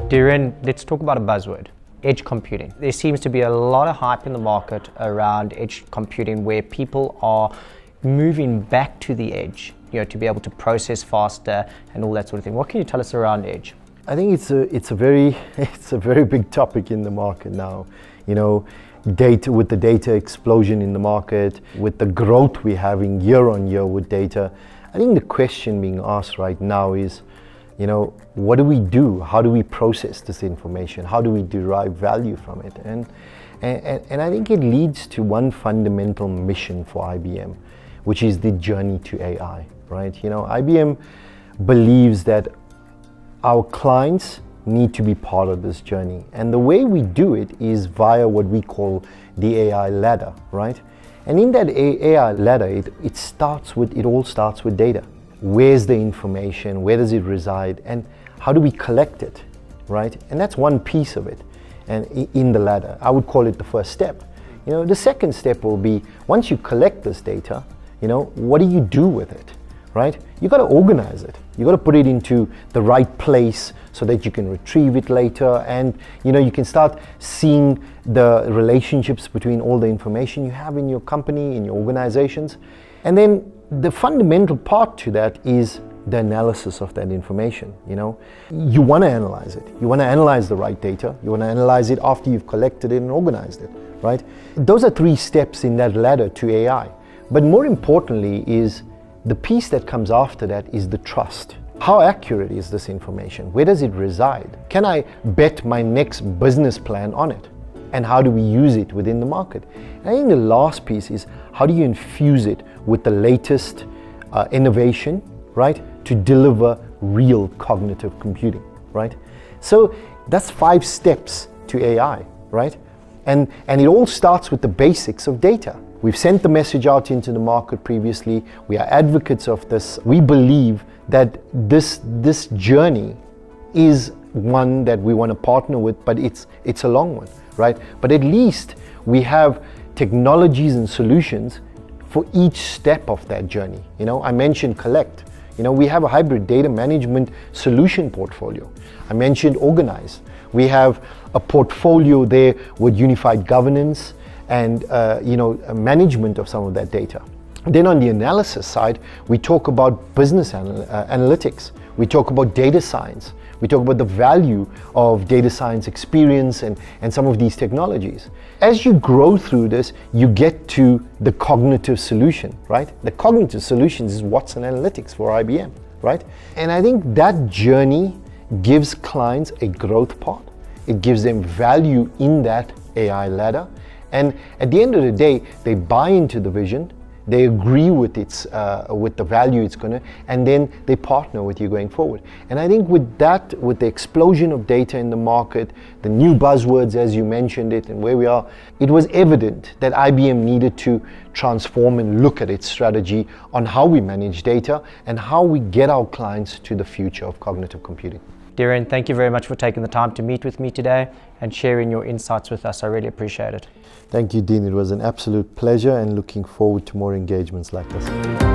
Dhiren, let's talk about a buzzword, edge computing. There seems to be a lot of hype in the market around edge computing where people are moving back to the edge, to be able to process faster and all that sort of thing. What can you tell us around edge? I think it's a very big topic in the market now. Data, with the data explosion in the market, with the growth we're having year on year with data, I think the question being asked right now is, what do we do? How do we process this information? How do we derive value from it? And I think it leads to one fundamental mission for IBM, which is the journey to AI, right? IBM believes that our clients need to be part of this journey. And the way we do it is via what we call the AI ladder, right? And in that AI ladder, it all starts with data. Where's the information? Where does it reside? And how do we collect it, right? And that's one piece of it. And in the ladder, I would call it the first step. The second step will be, once you collect this data, what do you do with it, right? You got to organize it. You got to put it into the right place so that you can retrieve it later, and you can start seeing the relationships between all the information you have in your company, in your organizations. And then the fundamental part to that is the analysis of that information. You want to analyze it. You want to analyze the right data. You want to analyze it after you've collected it and organized it, right? Those are three steps in that ladder to AI. But more importantly is the piece that comes after that is the trust. How accurate is this information? Where does it reside? Can I bet my next business plan on it? And how do we use it within the market? And I think the last piece is, how do you infuse it with the latest innovation, right? To deliver real cognitive computing, right? So that's 5 steps to AI, right? And it all starts with the basics of data. We've sent the message out into the market previously. We are advocates of this. We believe that this journey is one that we want to partner with, but it's a long one, right? But at least we have technologies and solutions for each step of that journey. I mentioned collect. We have a hybrid data management solution portfolio. I mentioned organize. We have a portfolio there with unified governance and management of some of that data. Then on the analysis side, we talk about business analytics. We talk about data science. We talk about the value of data science experience and some of these technologies. As you grow through this, you get to the cognitive solution, right? The cognitive solutions is Watson Analytics for IBM, right? And I think that journey gives clients a growth path. It gives them value in that AI ladder. And at the end of the day, they buy into the vision, they agree with with the value it's going to, and then they partner with you going forward. And I think with the explosion of data in the market, the new buzzwords as you mentioned it, and where we are, it was evident that IBM needed to transform and look at its strategy on how we manage data and how we get our clients to the future of cognitive computing. Dhiren, thank you very much for taking the time to meet with me today and sharing your insights with us. I really appreciate it. Thank you, Dean. It was an absolute pleasure and looking forward to more engagements like this.